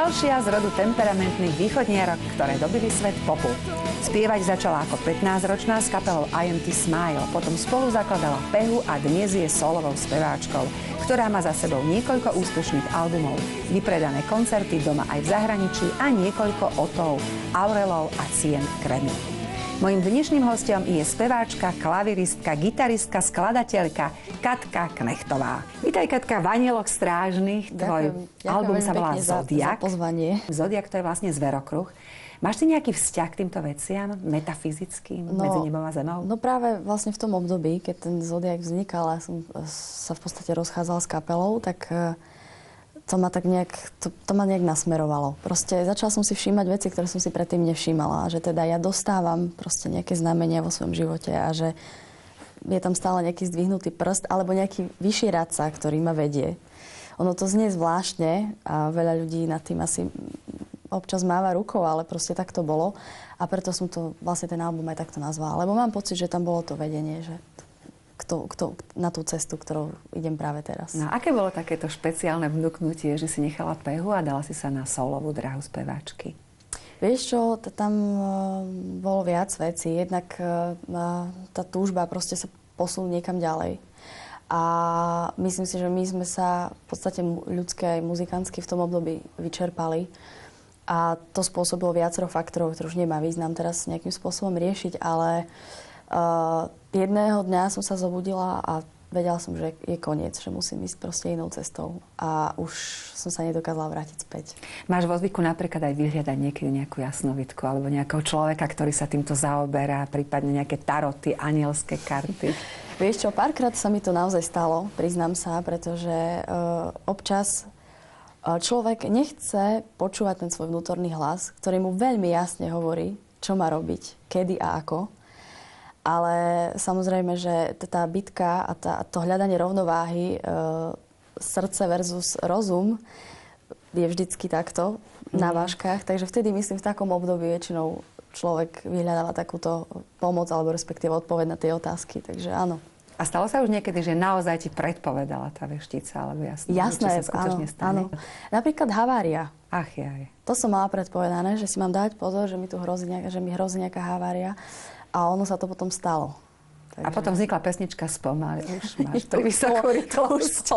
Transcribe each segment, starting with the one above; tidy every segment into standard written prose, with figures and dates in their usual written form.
Ďalšia z rodu temperamentných východniarok, ktoré dobili svet popu. Spievať začala ako 15-ročná s kapelou IMT Smile, potom spolu zakladala Pehu a dnes je solovou speváčkou, ktorá má za sebou niekoľko úspešných albumov, vypredané koncerty doma aj v zahraničí a niekoľko otov, Aurelov a cien Grammy. Mojím dnešným hostom je speváčka, klaviristka, gitaristka, skladateľka Katka Knechtová. Vítaj, Katka, v Anieloch strážnych. Tvoj album sa volá Zodiak. Za pozvanie. Zodiak, to je vlastne zverokruh. Máš ty nejaký vzťah k týmto veciam, metafyzickým, medzi nebom a zemou? No práve vlastne v tom období, keď ten Zodiak vznikal a som sa v podstate rozchádzala s kapelou, tak to ma tak nejak, to ma nejak nasmerovalo. Proste začala som si všímať veci, ktoré som si predtým nevšímala. Že teda ja dostávam proste nejaké znamenia vo svojom živote a že je tam stále nejaký zdvihnutý prst alebo nejaký vyšší radca, ktorý ma vedie. Ono to znie zvláštne a veľa ľudí nad tým asi občas máva rukou, ale proste tak to bolo. A preto som to vlastne ten album aj takto nazvala. Lebo mám pocit, že tam bolo to vedenie, že kto na tú cestu, ktorou idem práve teraz. No, aké bolo takéto špeciálne vnúknutie, že si nechala Pehu a dala si sa na solovú dráhu speváčky? Vieš čo, tam bolo viac vecí. Jednak tá túžba proste sa posunúť niekam ďalej. A myslím si, že my sme sa v podstate ľudské aj muzikantsky v tom období vyčerpali. A to spôsobilo viacero faktorov, ktoré už nemá význam teraz nejakým spôsobom riešiť, ale jedného dňa som sa zobudila a vedela som, že je koniec, že musím ísť proste inou cestou. A už som sa nedokázala vrátiť späť. Máš vo zvyku napríklad aj vyhliadať niekedy nejakú jasnovitku alebo nejakého človeka, ktorý sa týmto zaoberá, prípadne nejaké taroty, anielské karty? Vieš čo, párkrát sa mi to naozaj stalo, priznám sa, pretože občas človek nechce počúvať ten svoj vnútorný hlas, ktorý mu veľmi jasne hovorí, čo má robiť, kedy a ako. Ale samozrejme, že tá bitka a to hľadanie rovnováhy srdce versus rozum je vždycky takto na vážkach. Takže vtedy, myslím, v takom období väčšinou človek vyhľadáva takúto pomoc alebo respektíve odpoveď na tie otázky. Takže áno. A stalo sa už niekedy, že naozaj ti predpovedala tá veštica alebo jasné? Jasné, áno. Napríklad havária. Ach jaj. To som mala predpovedané, že si mám dať pozor, že mi hrozí nejaká havária. A ono sa to potom stalo. Takže... A potom vznikla pesnička Spomaly. Už máš pri vysokú rýchlosť.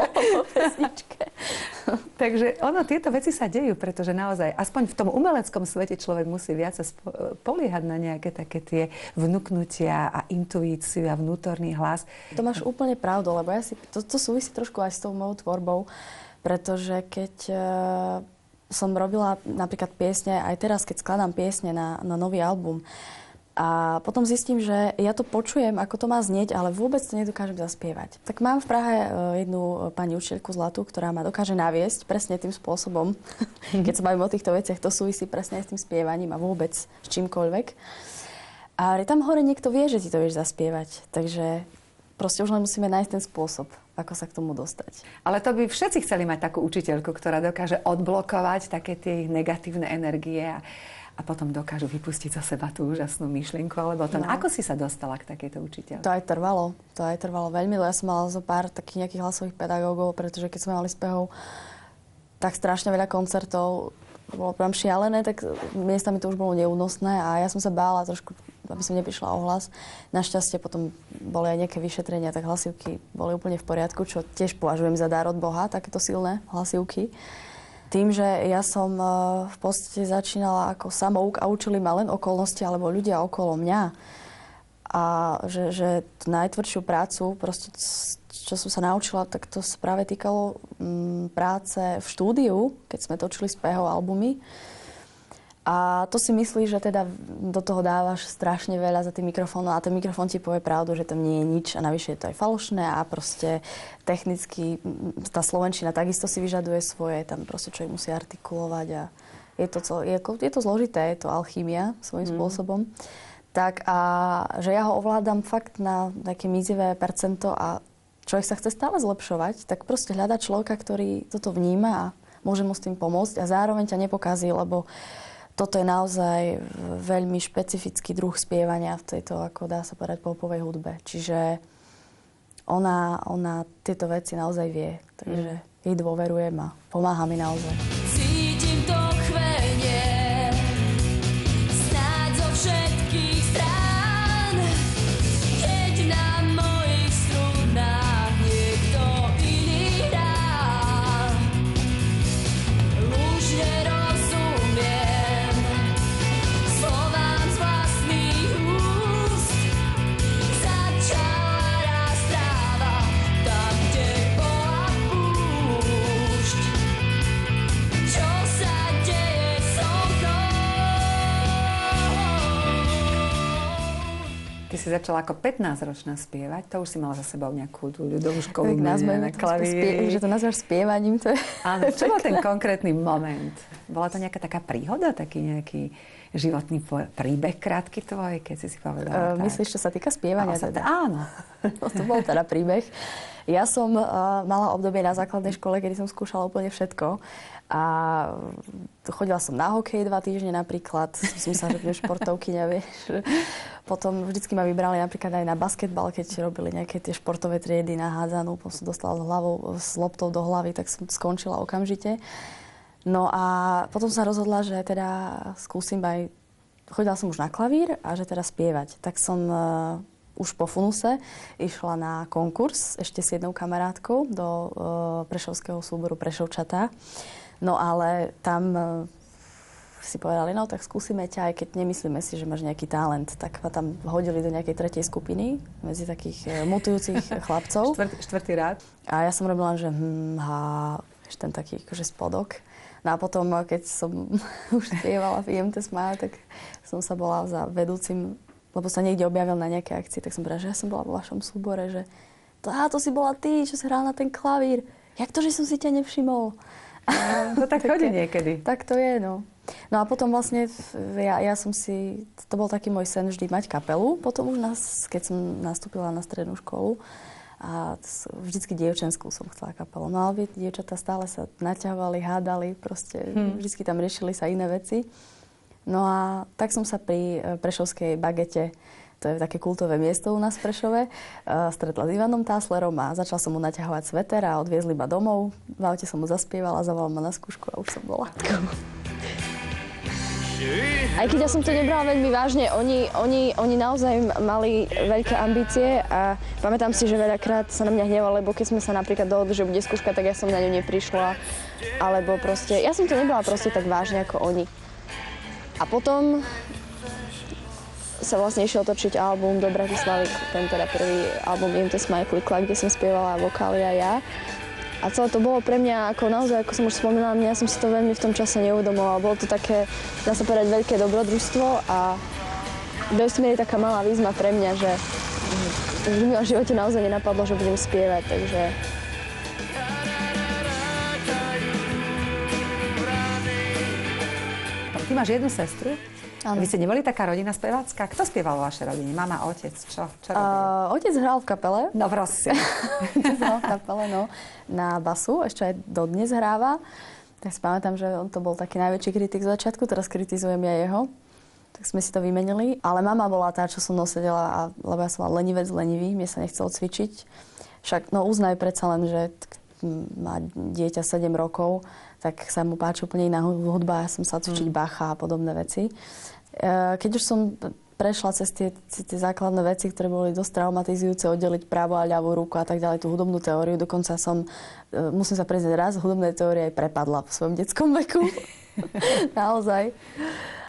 Takže tieto veci sa dejú, pretože naozaj, aspoň v tom umeleckom svete človek musí viac poliehať na nejaké také tie vnúknutia a intuíciu a vnútorný hlas. To máš úplne pravdu, lebo to súvisí trošku aj s tou mojou tvorbou, pretože keď som robila napríklad piesne, aj teraz, keď skladám piesne na nový album, a potom zistím, že ja to počujem, ako to má znieť, ale vôbec to nedokážem zaspievať. Tak mám v Prahe jednu pani učiteľku Zlatu, ktorá ma dokáže naviesť presne tým spôsobom. Keď sa bavím o týchto veciach, to súvisí presne aj s tým spievaním a vôbec s čímkoľvek. A tam hore niekto vie, že ti to vieš zaspievať. Takže proste už len musíme nájsť ten spôsob, ako sa k tomu dostať. Ale to by všetci chceli mať takú učiteľku, ktorá dokáže odblokovať také tie negatívne energie a potom dokážu vypustiť zo seba tú úžasnú myšlienku, alebo to. No. Ako si sa dostala k takejto učiteľke? To aj trvalo veľmi, lebo ja som mala zo pár takých nejakých hlasových pedagógov, pretože keď sme mali s Pehou tak strašne veľa koncertov, bolo prám šialené, tak miestami to už bolo neúnosné a ja som sa bála trošku, aby som neprišla o hlas. Našťastie potom boli aj nejaké vyšetrenia, tak hlasivky boli úplne v poriadku, čo tiež považujem za dar od Boha, takéto silné hlasivky. Tým, že ja som v podstate začínala ako samouk a učili ma len okolnosti alebo ľudia okolo mňa. A že tú najtvrdšiu prácu, proste, čo som sa naučila, tak to sa práve týkalo práce v štúdiu, keď sme točili s Pehou albumy. A to si myslíš, že teda do toho dávaš strašne veľa za tým mikrofónom a ten mikrofón ti povie pravdu, že tam nie je nič a navyše je to aj falošné a proste technicky tá slovenčina takisto si vyžaduje svoje, tam proste človek musí artikulovať a je to zložité, je to alchýmia svojím spôsobom. Tak a že ja ho ovládam fakt na také mizivé percento a človek sa chce stále zlepšovať, tak proste hľadá človeka, ktorý toto vníma a môže mu s tým pomôcť a zároveň ťa nepokazí, lebo toto je naozaj veľmi špecifický druh spievania v tejto, ako dá sa povedať, popovej hudbe. Čiže ona tieto veci naozaj vie. Takže jej dôverujem a pomáha mi naozaj. Cítim to si začala ako 15-ročná spievať, to už si mala za sebou nejakú tú ľudovú školu na klavíri. Že to nazvaš spievaním, to je... Áno, čo bol ten konkrétny moment? Bola to nejaká taká príhoda, taký nejaký životný príbeh krátky tvoj, keď si povedala tak? Myslíš, čo sa týka spievania? Teda? Áno. No, to bol teda príbeh. Ja som mala obdobie na základnej škole, kedy som skúšala úplne všetko. A chodila som na hokej 2 týždne napríklad. Som sa, že budem športovkyňa, vieš. Potom vždycky ma vybrali napríklad aj na basketbal, keď robili nejaké tie športové triedy na hádzanú. Potom som dostala s loptou do hlavy, tak som skončila okamžite. No a potom som sa rozhodla, že teda skúsim aj... Chodila som už na klavír a že teda spievať. Tak som už po funuse išla na konkurs ešte s jednou kamarátkou do prešovského súboru Prešovčatá. No ale tam si povedali, no tak skúsime ťa, aj keď nemyslíme si, že máš nejaký talent. Tak ma tam hodili do nejakej 3. skupiny medzi takých mutujúcich chlapcov. Štvrtý rád. A ja som robila, že ten taký akože spodok. No a potom, keď som už spievala v IMT Smile, tak som sa bola za vedúcim, lebo sa niekde objavil na nejaké akcii, tak som povedala, že ja som bola vo vašom súbore, že to si bola ty, čo si hral na ten klavír. Jak to, že som si ťa nevšimol? To tak chodí niekedy. Tak to je, no. No a potom vlastne ja som si, to bol taký môj sen vždy mať kapelu. Potom už keď som nastúpila na strednú školu, a vždycky dievčenskú som chcela kapelu. No ale dievčatá stále sa naťahovali, hádali, proste vždycky tam riešili sa iné veci. No a tak som sa pri prešovskej Bagete, to je také kultové miesto u nás v Prešove, stretla s Ivanom Táslerom a začala som mu naťahovať sveter a odviezli ma domov. V aute som mu zaspievala, zavolal ma na skúšku a už som bola. Aj keď ja som to nebrala veľmi vážne, oni naozaj mali veľké ambície a pamätám si, že veľakrát sa na mňa hneval, lebo keď sme sa napríklad dohodli, že bude skúška, tak ja som na ňu neprišla. Alebo proste, ja som to nebrala proste tak vážne ako oni. A potom sa vlastne išiel točiť album do Bratislavy, ten teda prvý album IMT Smile Klikla, kde som spievala vokály a ja. A celé to bolo pre mňa, ako naozaj, ako som už spomínala, ja som si to veľmi v tom čase neuvedomovala. Bolo to také, dá sa povedať, veľké dobrodružstvo a do istej miery taká malá výzva pre mňa, že mi v živote naozaj nenapadlo, že budem spievať, takže... Ty máš jednu sestru? Áno. Vy ste neboli taká rodina spevácka? Kto spieval vo vašej rodine? Mama, otec? Čo robil? Otec hral v kapele. No prosím. Otec hral v kapele, no. Na basu, ešte aj dodnes hráva. Tak si pamätám, že on to bol taký najväčší kritik z začiatku, teraz kritizujem ja jeho. Tak sme si to vymenili. Ale mama bola tá, čo som sedela, lebo ja som mal lenivý, mne sa nechcelo cvičiť. Však, no uznaj predsa len, že má dieťa 7 rokov, tak sa mu páči úplne iná hudba, ja som sa cvičiť Bacha a podobné veci. Keď už som prešla cez tie základné veci, ktoré boli dosť traumatizujúce, oddeliť právo a ľavú ruku a tak ďalej, tú hudobnú teóriu, dokonca som, musím sa priznať, raz hudobnej teórie aj prepadla v svojom detskom veku. Naozaj.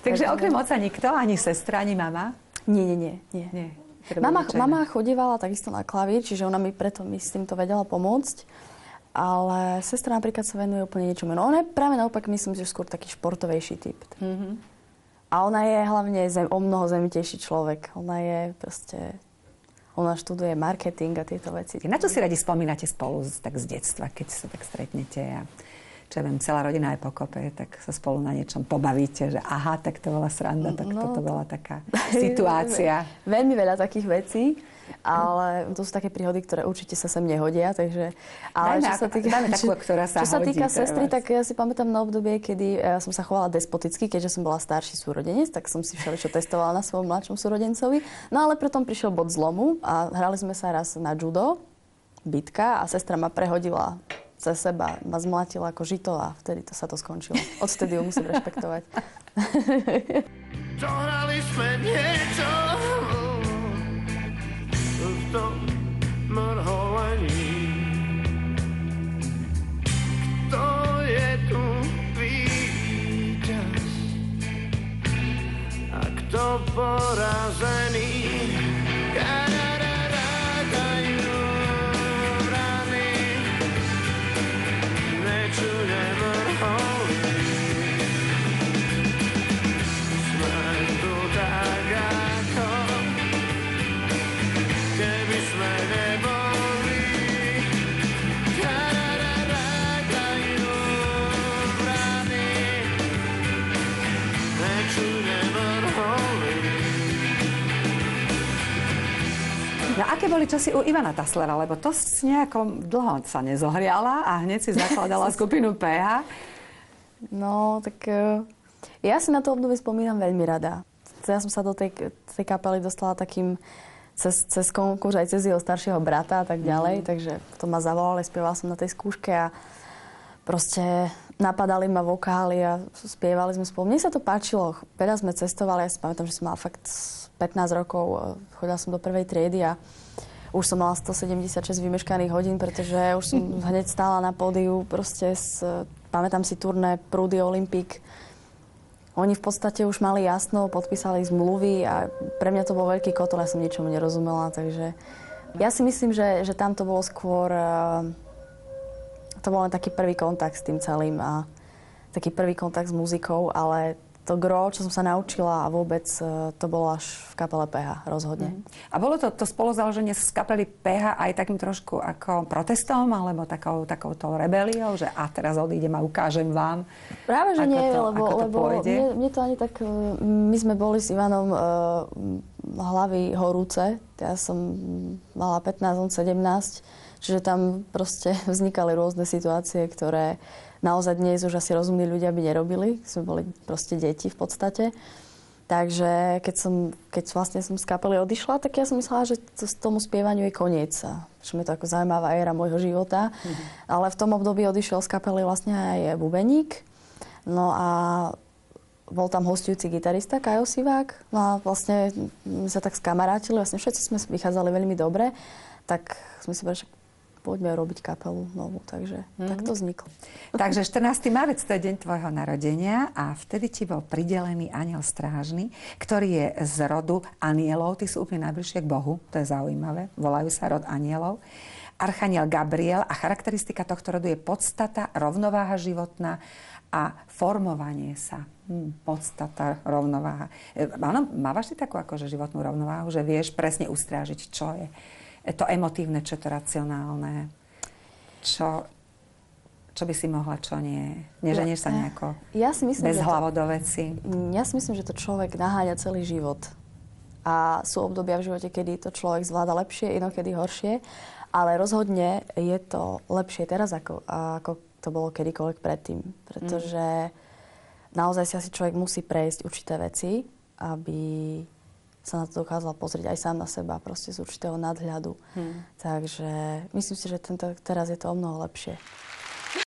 Takže okrem oca nikto, ani sestra, ani mama? Nie. Mama chodievala takisto na klavír, čiže ona mi preto s týmto vedela pomôcť. Ale sestra napríklad sa venuje úplne niečomu. No ona je práve naopak, myslím, že skôr taký športovejší typ. Mm-hmm. A ona je hlavne o mnoho zemitejší človek. Ona študuje marketing a tieto veci. Na čo si radi spomínate spolu tak z detstva, keď sa tak stretnete a čo ja viem, celá rodina je pokope, tak sa spolu na niečom pobavíte, že aha, tak to bola sranda, tak toto bola taká situácia. Veľmi veľa takých vecí. Ale to sú také príhody, ktoré určite sa sem nehodia, takže... Ale dáme takú, ktorá sa hodí. Čo sa týka sestry, tak ja si pamätám na obdobie, kedy som sa chovala despoticky, keďže som bola starší súrodenec, tak som si všeličo testovala na svojom mladšom súrodencovi. No ale potom prišiel bod zlomu a hrali sme sa raz na judo, bitka, a sestra ma prehodila cez seba, ma zmlatila ako žito a vtedy sa to skončilo. Odvtedy ju musím rešpektovať. Dohrali sme niečo v tom mrholení. Kto je tu víťaz a kto porazený? Dajú rany, nečude mrholí. Sme tu tak ako No aké boli časy u Ivana Taslera, lebo to nejako dlho sa nezohriala a hneď si zakladala skupinu PH. No, tak ja si na to obdobie spomínam veľmi rada. Ja som sa do tej kapely dostala takým cez konkurs, aj cez jeho staršieho brata a tak ďalej, takže to ma zavolali, spievala som na tej skúške a proste napadali ma vokály a spievali sme spolu. Mne sa to páčilo, veľa sme cestovali, ja si pamätám, že som mala fakt 15 rokov, chodila som do prvej triedy a už som mala 176 vymeškaných hodín, pretože už som hneď stála na pódiu, proste pamätám si turné Prúdy Olympik. Oni v podstate už mali jasno, podpísali zmluvy a pre mňa to bol veľký kotol, ja som ničomu nerozumela, takže ja si myslím, že tam to bolo skôr, to bol len taký prvý kontakt s tým celým a taký prvý kontakt s muzikou, ale to gro, čo som sa naučila a vôbec to bolo až v kapele PH, rozhodne. A bolo to spoluzaloženie z kapely PH aj takým trošku ako protestom, alebo takouto rebeliou, že a teraz odídem a ukážem vám? Práve, že nie, lebo mne to ani tak... My sme boli s Ivanom hlavy horúce. Ja som mala 15, on 17. Čiže tam proste vznikali rôzne situácie, ktoré naozaj dnes už asi rozumní ľudia by nerobili. Sme boli proste deti v podstate. Takže keď vlastne som z kapely odišla, tak ja som myslela, že tomu spievaniu je koniec. Čo je to ako zaujímavá éra môjho života. Ale v tom období odišiel z kapely vlastne aj bubeník. No a bol tam hostujúci gitarista Kajo Sivák. No a vlastne sa tak skamarátili. Vlastne všetci sme vychádzali veľmi dobre. Tak sme si povedali, že poďme robiť kapelu novú, takže tak to vzniklo. Takže 14. marec, to je deň tvojho narodenia a vtedy ti bol pridelený anjel strážny, ktorý je z rodu anielov. Tí sú úplne najbližšie k Bohu, to je zaujímavé, volajú sa rod anielov. Archaniel Gabriel a charakteristika tohto rodu je podstata, rovnováha životná a formovanie sa. Podstata, rovnováha. Áno, mávaš ty takú akože životnú rovnováhu, že vieš presne ustrážiť, čo je to emotívne, čo je to racionálne, čo by si mohla, čo nie. Neženieš sa nejako bez hlavo do veci. Ja si myslím, že to človek naháňa celý život. A sú obdobia v živote, kedy to človek zvláda lepšie, inokedy horšie. Ale rozhodne je to lepšie teraz, ako to bolo kedykoľvek predtým. Pretože naozaj si asi človek musí prejsť určité veci, aby sa na to dokázal pozrieť aj sám na seba, proste z určitého nadhľadu. Takže myslím si, že teraz je to o mnoho lepšie.